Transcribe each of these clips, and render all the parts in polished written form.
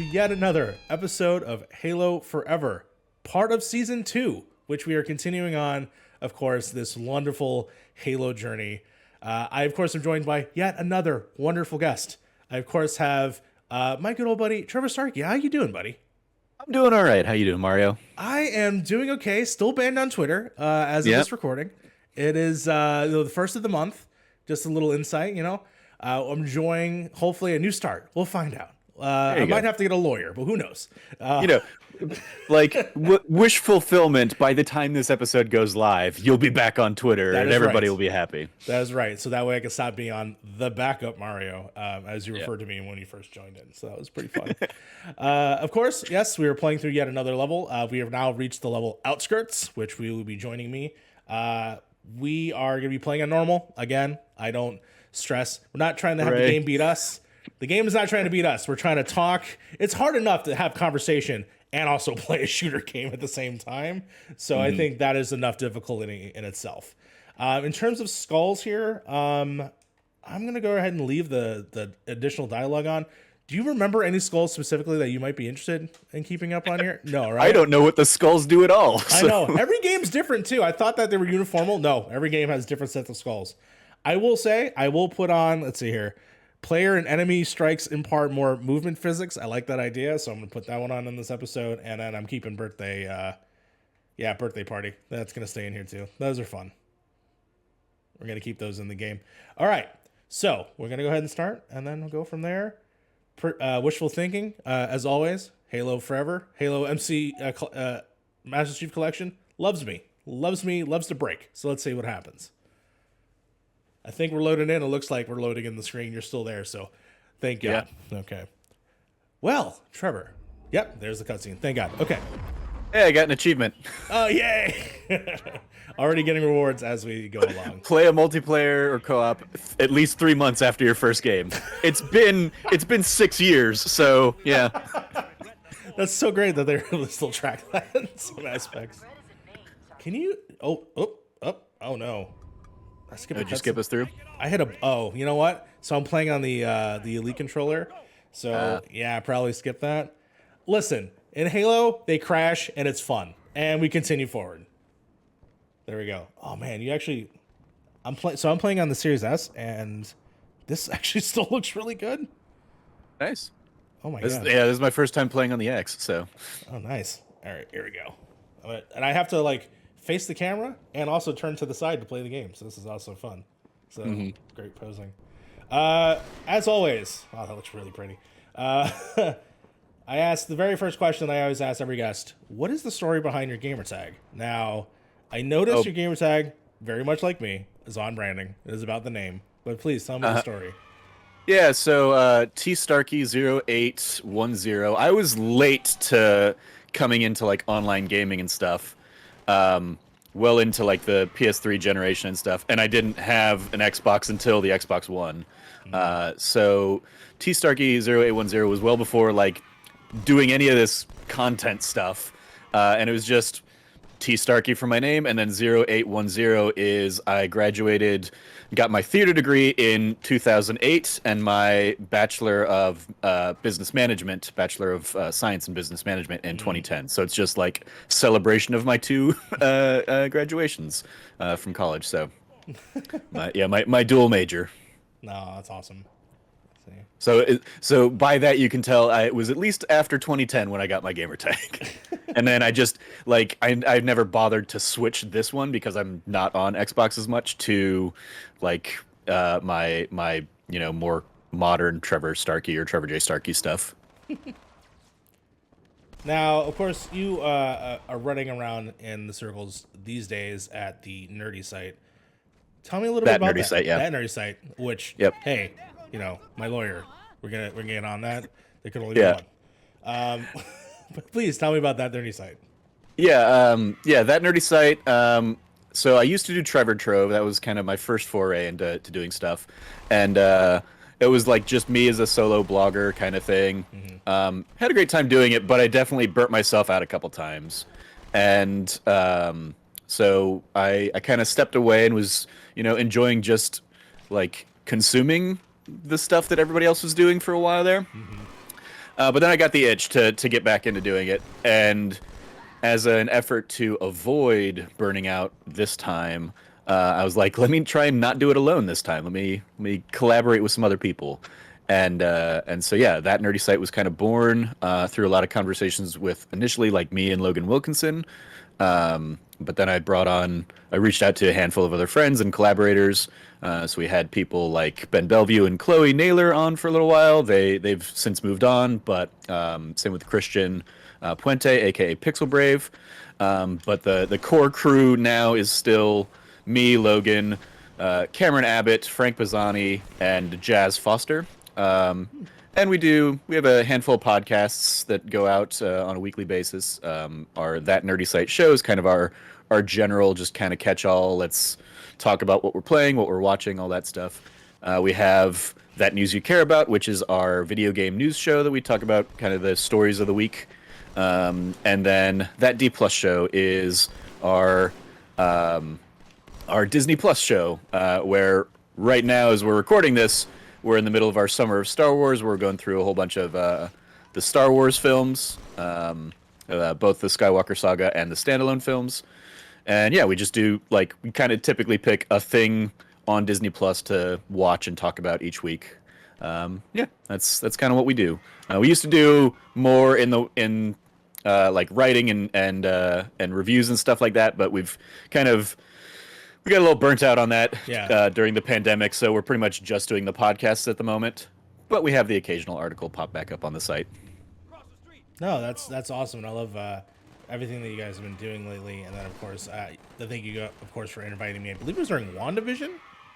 to yet another episode of Halo Forever, part of Season 2, which we are continuing on, of course, this wonderful Halo journey. I, of course, am joined by yet another wonderful guest. I, of course, have my good old buddy, Trevor Starkey. How you doing, buddy? I'm doing all right. How you doing, Mario? I am doing okay. Still banned on Twitter as of this recording. It is the first of the month. Just a little insight, you know. I'm enjoying, hopefully, a new start. We'll find out. I might have to get a lawyer, but who knows? Wish fulfillment. By the time this episode goes live, you'll be back on Twitter, and everybody will be happy. That is right. So that way I can stop being on the backup Mario, as you referred to me when you first joined in. So that was pretty fun. Of course, yes, we are playing through yet another level. We have now reached the level Outskirts, which we will be joining me. We are going to be playing on normal. Again, I don't stress. We're not trying to have the game beat us. The game is not trying to beat us. We're trying to talk. It's hard enough to have conversation and also play a shooter game at the same time. So I think that is enough difficulty in itself. In terms of skulls here, I'm going to go ahead and leave the additional dialogue on. Do you remember any skulls specifically that you might be interested in keeping up on here? No, right? I don't know what the skulls do at all. So. I know. Every game's different, too. I thought that they were uniform. No, every game has different sets of skulls. I will say, I will put on, let's see here, player and enemy strikes impart more movement physics. I like that idea, so I'm going to put that one on in this episode. And then I'm keeping birthday party. That's going to stay in here, too. Those are fun. We're going to keep those in the game. All right, so we're going to go ahead and start, and then we'll go from there. Wishful thinking, as always. Halo Forever. Halo MC Master Chief Collection. Loves me, loves to break. So let's see what happens. I think we're loading in. It looks like we're loading in the screen. You're still there, so thank God. Yeah. Okay. Well, Trevor. Yep, there's the cutscene. Thank God. Okay. Hey, I got an achievement. Oh, yay! Already getting rewards as we go along. Play a multiplayer or co-op at least 3 months after your first game. It's been 6 years, so yeah. That's so great that they're able to still track that in some aspects. Can you? Oh no. Did you skip us through? I hit you know what? So I'm playing on the Elite controller. So yeah, I probably skipped that. Listen, in Halo, they crash and it's fun. And we continue forward. There we go. Oh man, I'm playing on the Series S, and this actually still looks really good. Nice. Oh my God. Yeah, this is my first time playing on the X, so. Oh, nice. All right, here we go. And I have to face the camera and also turn to the side to play the game. So this is also fun. So great posing. As always, wow, that looks really pretty. I asked the very first question I always ask every guest: what is the story behind your gamer tag? Now, I noticed your gamer tag, very much like me, is on branding. It is about the name, but please tell me the story. Yeah, so T Starkey 0810. I was late to coming into online gaming and stuff. Well into the PS3 generation and stuff, and I didn't have an Xbox until the Xbox One. So T Starkey 0810 was well before doing any of this content stuff, and it was just T Starkey for my name, and then 0810 is I graduated, got my theater degree in 2008, and my Bachelor of Business Management, Bachelor of Science in Business Management in 2010. So it's just celebration of my two graduations from college. So my dual major. No, that's awesome. So by that you can tell it was at least after 2010 when I got my gamer tag. And then I just I've never bothered to switch this one because I'm not on Xbox as much to my more modern Trevor Starkey or Trevor J Starkey stuff. Now, of course, you are running around in the circles these days at the Nerdy Site. Tell me a little bit about that. Site, yeah. That Nerdy Site, which, hey, my lawyer, we're gonna get on that. There could only be one. But please tell me about that Nerdy Site. Yeah, that Nerdy Site. So I used to do Trevor Trove. That was kind of my first foray into doing stuff, and it was just me as a solo blogger kind of thing. Had a great time doing it, but I definitely burnt myself out a couple times, and so I kind of stepped away and was enjoying just consuming the stuff that everybody else was doing for a while there. But then I got the itch to get back into doing it, and as an effort to avoid burning out this time, I was like, let me try and not do it alone this time. Let me collaborate with some other people, and so yeah, that nerdy site was kind of born through a lot of conversations with initially like me and Logan Wilkinson, but then I reached out to a handful of other friends and collaborators. So we had people like Ben Bellevue and Chloe Naylor on for a little while. They've since moved on, but same with Christian Puente, aka Pixel Brave. But the core crew now is still me, Logan, Cameron Abbott, Frank Bazzani, and Jazz Foster. And we have a handful of podcasts that go out on a weekly basis. Our That Nerdy Site show is kind of our general, just kind of catch all. Let's talk about what we're playing, what we're watching, all that stuff. We have That News You Care About, which is our video game news show that we talk about kind of the stories of the week. And then That D Plus show is our Disney Plus show, where right now, as we're recording this, we're in the middle of our summer of Star Wars. We're going through a whole bunch of the Star Wars films, both the Skywalker saga and the standalone films. And yeah, we just do we kind of typically pick a thing on Disney Plus to watch and talk about each week. Yeah, that's kind of what we do. We used to do more in writing and reviews and stuff like that, but we got a little burnt out on that during the pandemic, so we're pretty much just doing the podcasts at the moment. But we have the occasional article pop back up on the site. No, that's awesome, and I love everything that you guys have been doing lately. And then, of course, thank you, of course, for inviting me. I believe it was during WandaVision.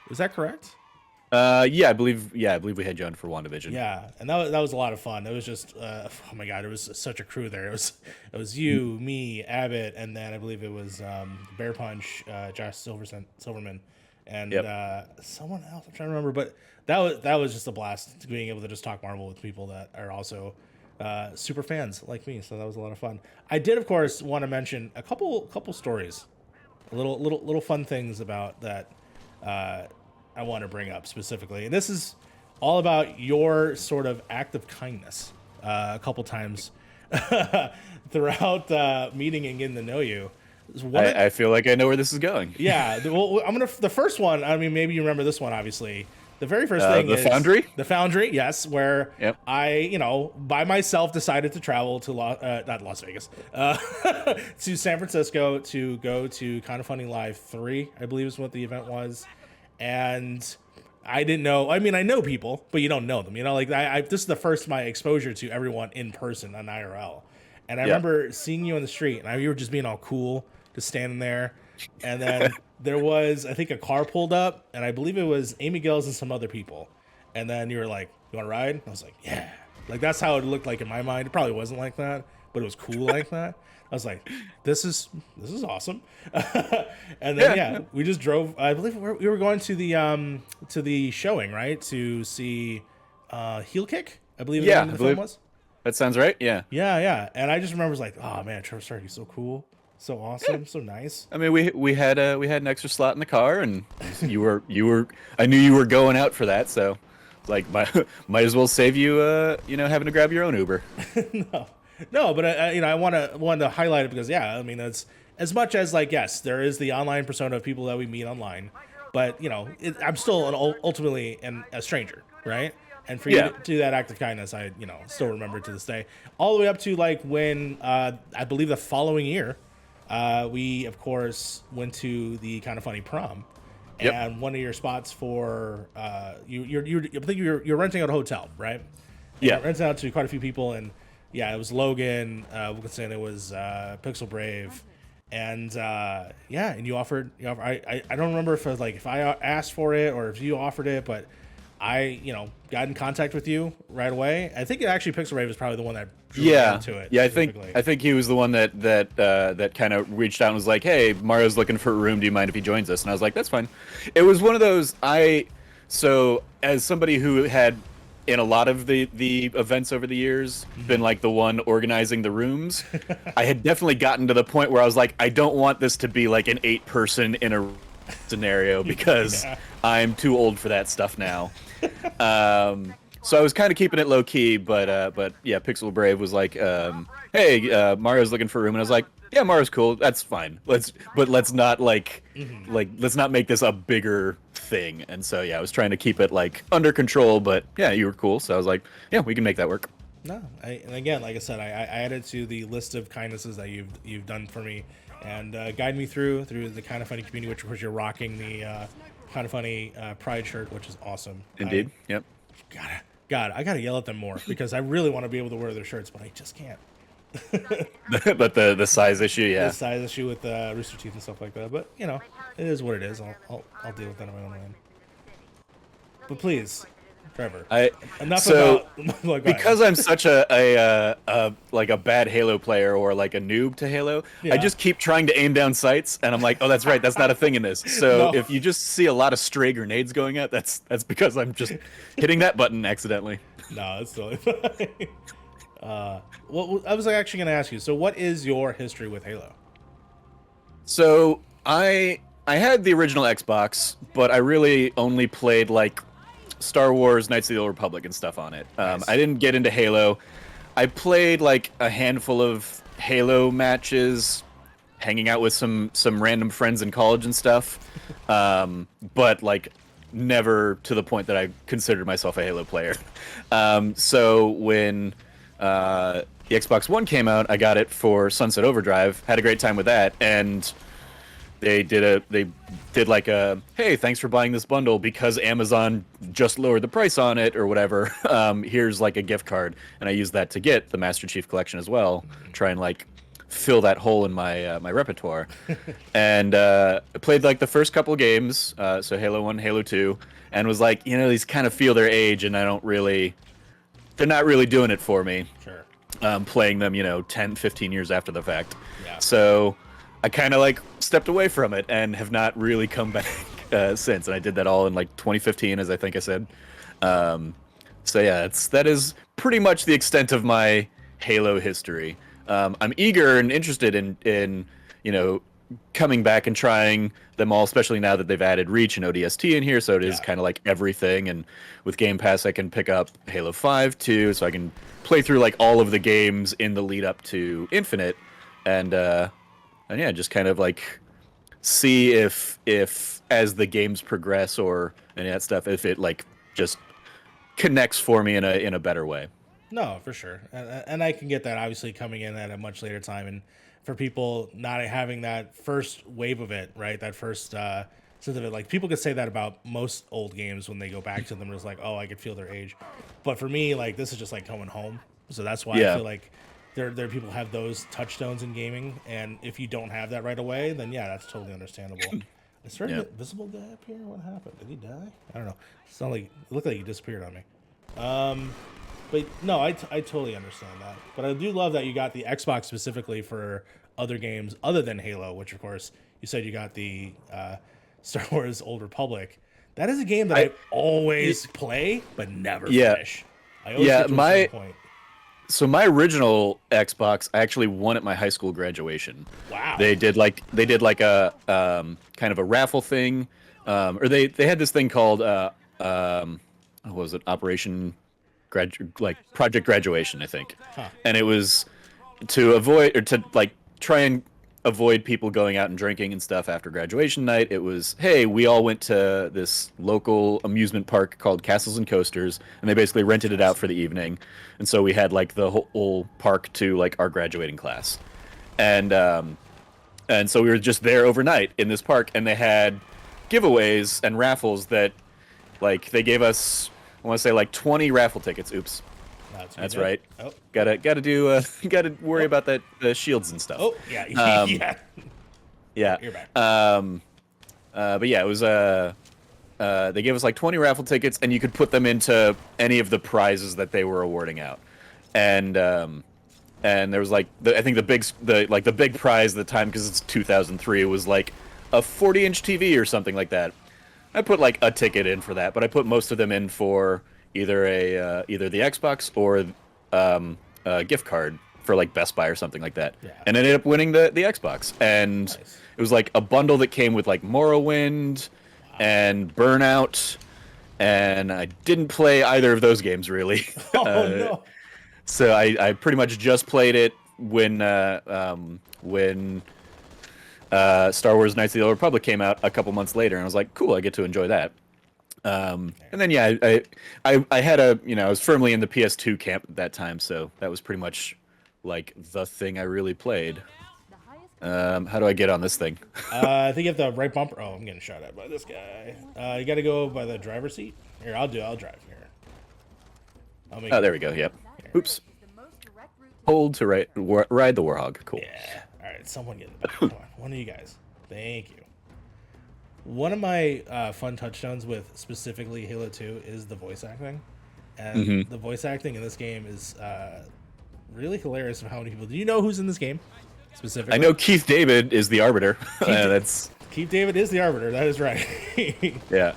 Is that correct? I believe we had you on for WandaVision. Yeah, and that was a lot of fun. It was just oh my god, it was such a crew there. It was you, me, Abbott, and then I believe it was Bear Punch, Josh Silverman, and someone else. I'm trying to remember, but that was just a blast being able to just talk Marvel with people that are also super fans like me. So that was a lot of fun. I did, of course, want to mention a couple stories, little fun things about that. I want to bring up specifically, and this is all about your sort of act of kindness a couple times throughout meeting and getting to know you. I feel like I know where this is going. Yeah, well, the first one. I mean, maybe you remember this one. Obviously, the very first thing is Foundry. The Foundry, yes, where I, by myself decided to travel to not Las Vegas, to San Francisco to go to Kind of Funny Live 3, I believe is what the event was. And I didn't know. I mean, I know people, but you don't know them. This is the first my exposure to everyone in person on IRL. And I remember seeing you on the street, and you were just being all cool, just standing there. And then there was, I think, a car pulled up, and I believe it was Amy Gills and some other people. And then you were like, "You want to ride?" And I was like, "Yeah." That's how it looked like in my mind. It probably wasn't like that, but it was cool like that. I was like, this is awesome. And then we just drove. I believe we were going to the showing, right, to see Heel Kick. I believe the name of the film was. That sounds right. Yeah. Yeah. And I just remember oh man, Trevor Starkey's so cool, so awesome, so nice. I mean, we had an extra slot in the car, and you were. I knew you were going out for that, so might as well save you having to grab your own Uber. No, but I wanted to highlight it because I mean, it's as much as yes, there is the online persona of people that we meet online, but I'm still ultimately a stranger, right? And for you to do that act of kindness, I still remember to this day, all the way up to when I believe the following year, we of course went to the Kind of Funny prom, and one of your spots for I think you're renting out a hotel, right? And renting out to quite a few people and. Yeah, it was Logan. Wilkinson. It was Pixel Brave, and and you offered. I don't remember if it was if I asked for it or if you offered it, but I got in contact with you right away. I think actually Pixel Brave was probably the one that drew me into it. Yeah, I think he was the one that kind of reached out and was like, "Hey, Mario's looking for a room. Do you mind if he joins us?" And I was like, "That's fine." It was one of those. So as somebody who had. In a lot of the events over the years, been the one organizing the rooms. I had definitely gotten to the point where I was like, I don't want this to be an 8-person in a scenario because I'm too old for that stuff now. So I was kind of keeping it low key, but yeah, Pixel Brave was like, hey, Mario's looking for a room, and I was like, yeah, Mario's cool, that's fine. Let's not let's not make this a bigger thing. And so yeah, I was trying to keep it like under control, but yeah, you were cool, so I was like, yeah, we can make that work. No, and again, like I said, I added to the list of kindnesses that you've done for me, and guide me through the kind of funny community, which of course you're rocking the kind of funny Pride shirt, which is awesome. Indeed, yep. I gotta yell at them more because I really want to be able to wear their shirts, but I just can't. But the size issue, yeah. The size issue with Rooster Teeth and stuff like that, but you know, it is what it is. I'll deal with that on my own land. But please, Trevor. Enough about because I'm such a like a bad Halo player or like a noob to Halo. Yeah. I just keep trying to aim down sights, and I'm like, oh, that's right, that's not a thing in this. So No. if you just see a lot of stray grenades going out, that's because I'm just hitting that button accidentally. No, it's totally fine. Well, I was actually going to ask you. So, what is your history with Halo? So I had the original Xbox, but I really only played like Star Wars, Knights of the Old Republic and stuff on it. Nice. I didn't get into Halo. I played like a handful of Halo matches, hanging out with some random friends in college and stuff, but like never to the point that I considered myself a Halo player. So when the Xbox One came out, I got it for Sunset Overdrive, had a great time with that, and they did like a, hey, thanks for buying this bundle because Amazon just lowered the price on it or whatever. Here's like a gift card, and I used that to get the Master Chief Collection as well. Try and like fill that hole in my my repertoire, and I played like the first couple games, so Halo 1, Halo 2, and was like, you know, these kind of feel their age, and they're not really doing it for me. Sure. Playing them, you know, 10, 15 years after the fact. Yeah. So I kind of like stepped away from it and have not really come back since. And I did that all in like 2015, as I think I said. So yeah, that is pretty much the extent of my Halo history. I'm eager and interested in you know, coming back and trying them all, especially now that they've added Reach and ODST in here, so it is kind of like everything. And with Game Pass, I can pick up Halo 5 too, so I can play through like all of the games in the lead up to Infinite, and yeah, just kind of like see if as the games progress or any of that stuff, if it like just connects for me in a better way. No, for sure, and I can get that. Obviously, coming in at a much later time, and for people not having that first wave of it, right? That first sense of it, like people could say that about most old games when they go back to them. It's like, oh, I could feel their age, but for me, like this is just like coming home. So that's why I feel like there are people have those touchstones in gaming, and if you don't have that right away, then yeah, that's totally understandable. Is there a visible guy up here? What happened? Did he die? I don't know. It looked like he disappeared on me. But no, I totally understand that. But I do love that you got the Xbox specifically for other games other than Halo, which of course you said you got the Star Wars Old Republic. That is a game that I always play but never finish. I always get to a certain point. So my original Xbox, I actually won at my high school graduation. Wow. They did like a kind of a raffle thing, or they had this thing called what was it, Project Graduation, I think. And it was to avoid, or to like try and avoid people going out and drinking and stuff after graduation night. It was, hey, we all went to this local amusement park called Castles and Coasters, and they basically rented it out for the evening. And so we had like the whole park to like our graduating class. And so we were just there overnight in this park, and they had giveaways and raffles that like they gave us, I want to say like 20 raffle tickets. Oops. That's right. Oh. Gotta worry about that, the shields and stuff. Oh, yeah. Yeah. You're back. But yeah, it was they gave us like 20 raffle tickets, and you could put them into any of the prizes that they were awarding out. And there was like I think the big prize at the time, because it's 2003, was like a 40-inch TV or something like that. I put like a ticket in for that, but I put most of them in for either the Xbox or a gift card for like Best Buy or something like that, and ended up winning the Xbox. And it was like a bundle that came with like Morrowind and Burnout and I didn't play either of those games really. Oh no. So I pretty much just played it when Star Wars Knights of the Old Republic came out a couple months later, and I was like, cool, I get to enjoy that. And then yeah, I had I was firmly in the PS2 camp at that time, so that was pretty much like the thing I really played. How do I get on this thing? I think you have the right bumper. Oh, I'm getting shot at by this guy. You got to go by the driver's seat. Here, I'll drive here. Oh, there we go. Yep. Oops. Hold to ride the Warhog. Cool. Yeah. All right, someone get in the back. Come on, one of you guys. Thank you. One of my fun touchstones with specifically Halo 2 is the voice acting, and the voice acting in this game is really hilarious. Of how many people do you know who's in this game specifically? I know Keith David is the Arbiter. Keith David is the Arbiter. That is right. Yeah.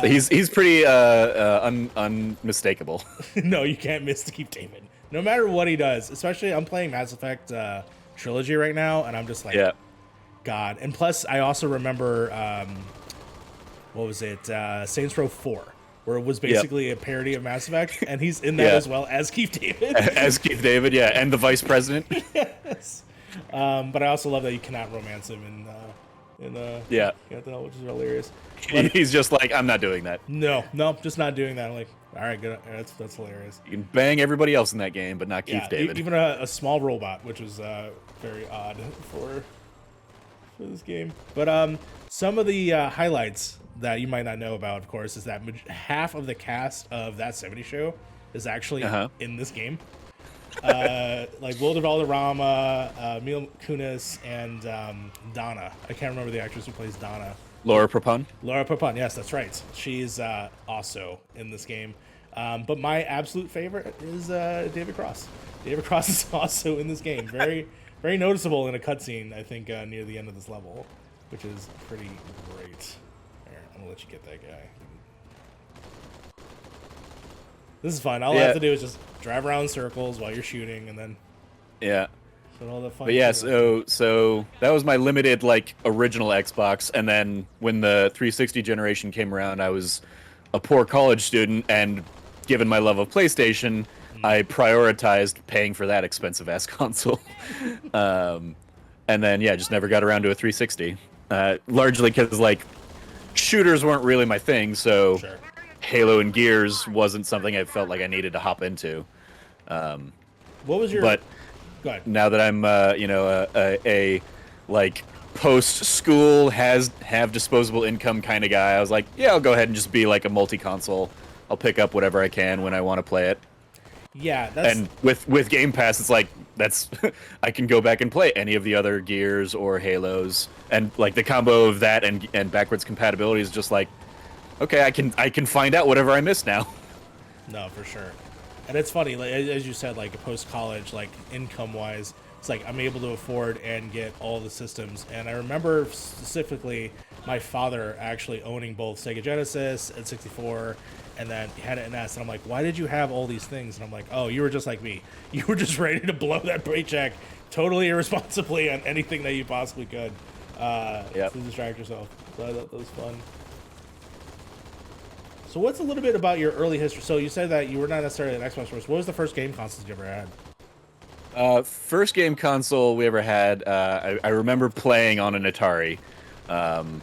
He's pretty unmistakable. No, you can't miss Keith David. No matter what he does, especially I'm playing Mass Effect Trilogy right now, and I'm just like, yeah. God. And plus, I also remember, what was it, Saints Row 4, where it was basically a parody of Mass Effect, and he's in that as well as Keith David. As Keith David, yeah, and the Vice President. Yes. But I also love that you cannot romance him in yeah, which is hilarious. He's just like, I'm not doing that. No, just not doing that. I'm like, all right, good. That's hilarious. You can bang everybody else in that game, but not Keith David. Even a small robot, which was very odd for this game. But some of the highlights that you might not know about, of course, is that half of the cast of That 70s Show is actually in this game. Like Will Valderrama, Mila Kunis, and Donna. I can't remember the actress who plays Donna. Laura Prepon? Laura Prepon, yes, that's right. She's also in this game. But my absolute favorite is David Cross. David Cross is also in this game. Very, very noticeable in a cutscene, I think, near the end of this level, which is pretty great. Here, I'm gonna let you get that guy. This is fun. All I have to do is just drive around in circles while you're shooting, and then all the fun. But yeah, so that was my limited like original Xbox, and then when the 360 generation came around, I was a poor college student, and given my love of PlayStation, I prioritized paying for that expensive ass console. And then just never got around to a 360. Largely because like shooters weren't really my thing, so. Sure. Halo and Gears wasn't something I felt like I needed to hop into. What was your? But go ahead. Now that I'm, a like post-school have disposable income kind of guy, I was like, yeah, I'll go ahead and just be like a multi-console. I'll pick up whatever I can when I want to play it. Yeah, that's... and with Game Pass, it's like that's I can go back and play any of the other Gears or Halos, and like the combo of that and backwards compatibility is just like. Okay, I can find out whatever I missed now. No, for sure. And it's funny, like, as you said, like post-college, like income-wise, it's like I'm able to afford and get all the systems. And I remember specifically my father actually owning both Sega Genesis and 64, and then he had an NS. And I'm like, why did you have all these things? And I'm like, oh, you were just like me. You were just ready to blow that paycheck totally irresponsibly on anything that you possibly could to distract yourself. So I thought that was fun. So what's a little bit about your early history? So you said that you were not necessarily an Xbox first. What was the first game console you ever had? First game console we ever had, I remember playing on an Atari. And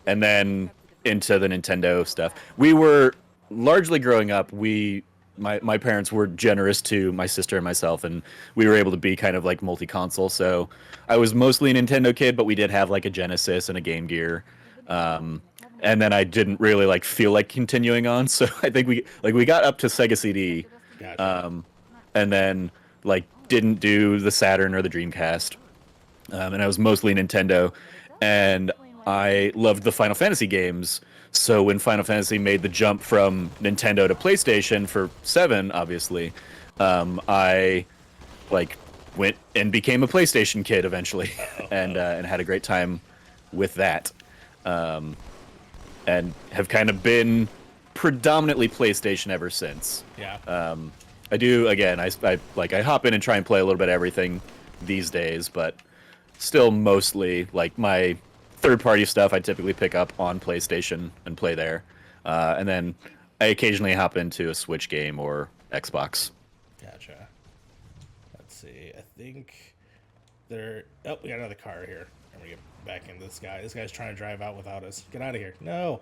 then into the Nintendo stuff. We were largely growing up, my parents were generous to my sister and myself, and we were able to be kind of like multi-console. So I was mostly a Nintendo kid, but we did have like a Genesis and a Game Gear. And then I didn't really like feel like continuing on, so I think we got up to Sega CD, Gotcha. And then like didn't do the Saturn or the Dreamcast, and I was mostly Nintendo, and I loved the Final Fantasy games. So when Final Fantasy made the jump from Nintendo to PlayStation for 7, obviously, I like went and became a PlayStation kid eventually, and had a great time with that. And have kind of been predominantly PlayStation ever since. Yeah. I do, again, I hop in and try and play a little bit of everything these days, but still mostly, like, my third-party stuff I typically pick up on PlayStation and play there, and then I occasionally hop into a Switch game or Xbox. Gotcha. Let's see. I think there. Oh, we got another car here. And we get back into this guy. This guy's trying to drive out without us. Get out of here. No.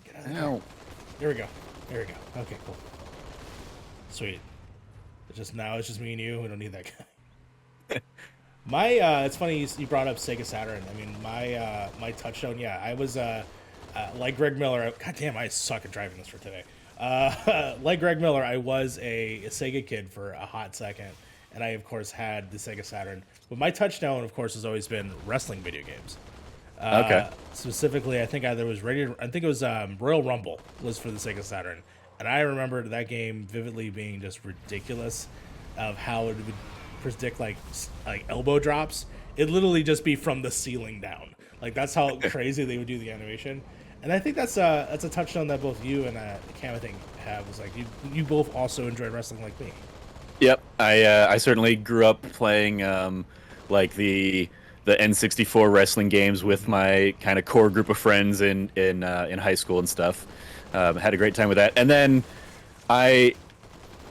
Get out of here. There we go. There we go. Okay, cool. Sweet. It's just me and you. We don't need that guy. It's funny you brought up Sega Saturn. I mean, my touchstone. Yeah, I was like Greg Miller. God damn, I suck at driving this for today. Like Greg Miller, I was a Sega kid for a hot second, and I of course had the Sega Saturn. But my touchstone, of course, has always been wrestling video games. Okay. Specifically, I think it was Royal Rumble was for the Sega Saturn, and I remember that game vividly being just ridiculous, of how it would predict like elbow drops. It'd literally just be from the ceiling down. Like that's how crazy they would do the animation. And I think that's a touchstone that both you and Cam, I think, have. Was like you both also enjoyed wrestling like me. Yep, I certainly grew up playing like the N64 wrestling games with my kind of core group of friends in high school and stuff. Had a great time with that, and then I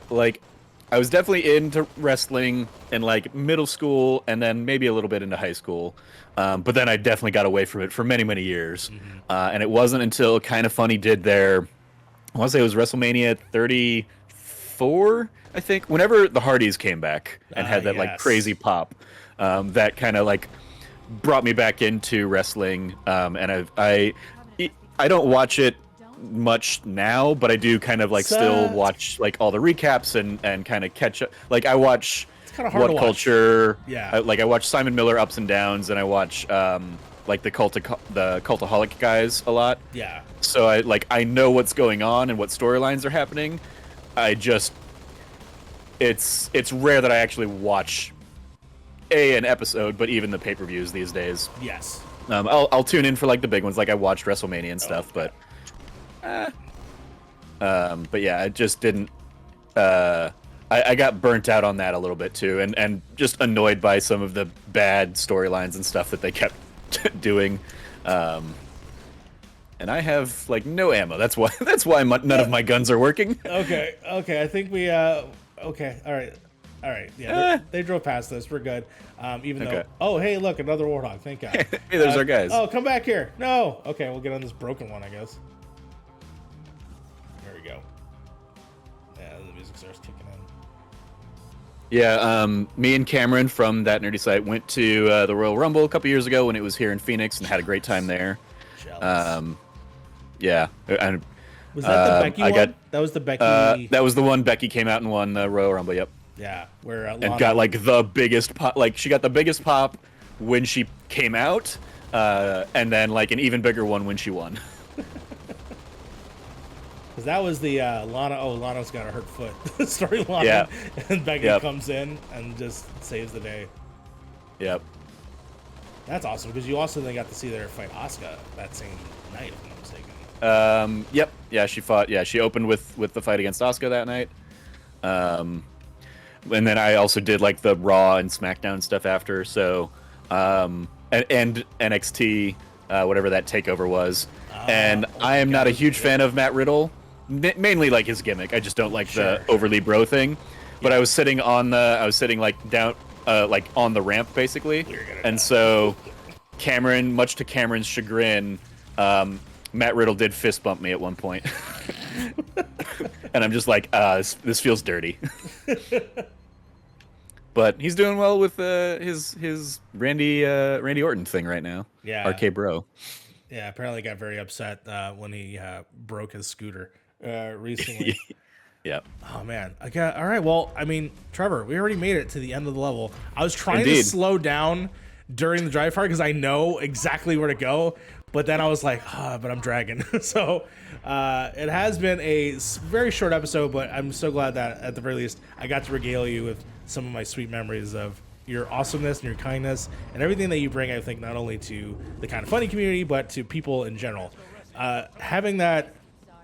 was definitely into wrestling in like middle school, and then maybe a little bit into high school. But then I definitely got away from it for many, many years. And it wasn't until Kind of Funny did their, I want to say it was WrestleMania 34, I think, whenever the Hardys came back and had that like crazy pop, that kind of like brought me back into wrestling. And I don't watch it much now, but I do kind of like still watch like all the recaps and kind of catch up. Like I watch What Culture, I watch Simon Miller Ups and Downs, and I watch like the Cultaholic guys a lot. Yeah. So I know what's going on and what storylines are happening. It's rare that I actually watch an episode, but even the pay-per-views these days. Yes. I'll tune in for like the big ones, like I watched WrestleMania and stuff, but yeah, I just didn't. I got burnt out on that a little bit too, and just annoyed by some of the bad storylines and stuff that they kept doing. And I have like no ammo. That's why none of my guns are working. Okay. I think we. Okay. All right. Yeah. They drove past us. We're good. Even though. Oh, hey, look, another Warthog. Thank God. Hey, there's our guys. Oh, come back here. No. Okay, we'll get on this broken one, I guess. There we go. Yeah, the music starts kicking in. Yeah, me and Cameron from That Nerdy Site went to the Royal Rumble a couple years ago when it was here in Phoenix and had a great time there. Jealous. Yeah. And, was that the Becky one? That was the Becky. That was the one Becky came out and won the Royal Rumble, yep. Yeah, where and got like the biggest pop. Like she got the biggest pop when she came out, and then like an even bigger one when she won. Because that was the Lana. Oh, Lana's got a hurt foot storyline. Yeah. And Becky comes in and just saves the day. Yep. That's awesome because you also then got to see her fight Asuka that same night, if I'm not mistaken. Yep. Yeah, she fought. Yeah, she opened with the fight against Asuka that night. And then I also did like the Raw and SmackDown stuff after. So, and NXT, whatever that takeover was. And I am not a huge fan of Matt Riddle, mainly like his gimmick. I just don't like the overly bro thing. But I was sitting like down, like on the ramp basically. And so Cameron, much to Cameron's chagrin, Matt Riddle did fist bump me at one point. And I'm just like, this feels dirty. But he's doing well with his Randy Orton thing right now. Yeah. RK Bro. Yeah, apparently got very upset when he broke his scooter recently. Yeah. Oh man. All right. Well, I mean, Trevor, we already made it to the end of the level. I was trying to slow down during the drive part because I know exactly where to go, but then I was like, but I'm dragging. So it has been a very short episode, but I'm so glad that at the very least I got to regale you with some of my sweet memories of your awesomeness and your kindness and everything that you bring, I think, not only to the Kind of Funny community, but to people in general. Having that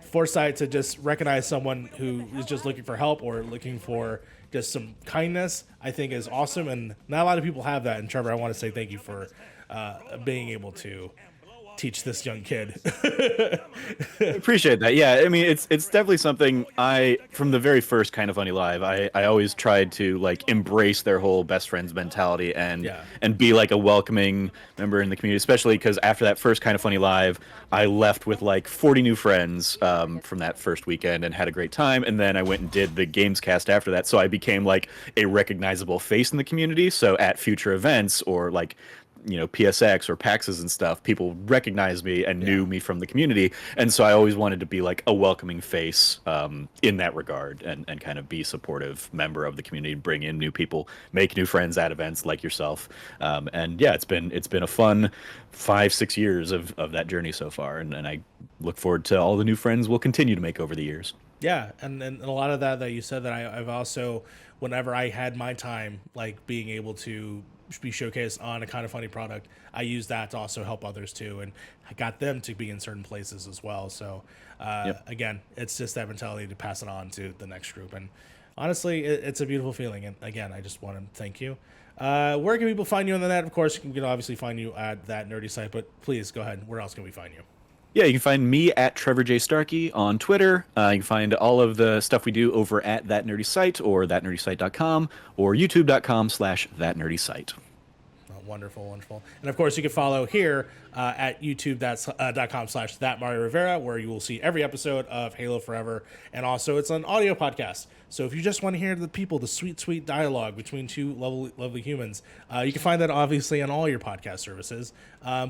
foresight to just recognize someone who is just looking for help or looking for, just some kindness, I think is awesome, and not a lot of people have that. And Trevor, I want to say thank you for being able to teach this young kid. Appreciate that. Yeah, I mean, it's definitely something I, from the very first Kind of Funny Live, I always tried to like embrace their whole best friends mentality Yeah. and be like a welcoming member in the community, especially because after that first Kind of Funny Live, I left with like 40 new friends from that first weekend and had a great time. And then I went and did the Games Cast after that, so I became like a recognizable face in the community. So at future events or like PSX or PAXs and stuff, people recognized me and knew me from the community, and so I always wanted to be like a welcoming face in that regard, and kind of be a supportive member of the community, bring in new people, make new friends at events like yourself, and yeah, it's been a fun 5-6 years of that journey so far, and I look forward to all the new friends we'll continue to make over the years. Yeah, and a lot of that you said that I've also, whenever I had my time, like being able to be showcased on a Kind of Funny product, I use that to also help others too, and I got them to be in certain places as well. So again, it's just that mentality to pass it on to the next group, and honestly, it's a beautiful feeling. And again, I just want to thank you. Where can people find you on the net? Of course, you can obviously find you at That Nerdy Site, but please go ahead. Where else can we find you? Yeah, you can find me at Trevor J. Starkey on Twitter. You can find all of the stuff we do over at That Nerdy Site or thatnerdysite.com or youtube.com/thatnerdysite. Wonderful, wonderful. And of course, you can follow here at youtube.com/thatMarioRivera, where you will see every episode of Halo Forever. And also, it's an audio podcast. So if you just want to hear the people, the sweet, sweet dialogue between two lovely, lovely humans, you can find that obviously on all your podcast services.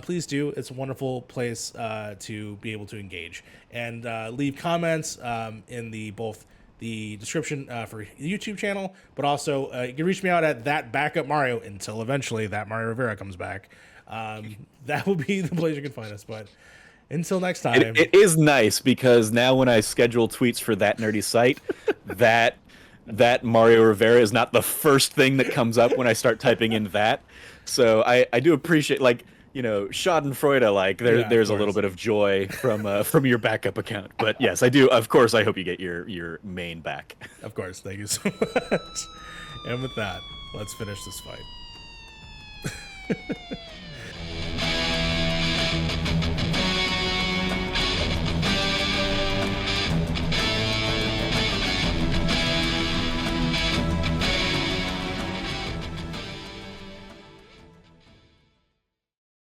Please do. It's a wonderful place to be able to engage. And leave comments in both the description for the YouTube channel, but also you can reach me out at That Backup Mario until eventually That Mario Rivera comes back. That will be the place you can find us. But until next time, it is nice because now when I schedule tweets for That Nerdy Site, that Mario Rivera is not the first thing that comes up when I start typing in that. So I do appreciate, like, Schadenfreude, like there's a little bit of joy from your backup account. But yes, I do. Of course, I hope you get your main back. Of course, thank you so much. And with that, let's finish this fight.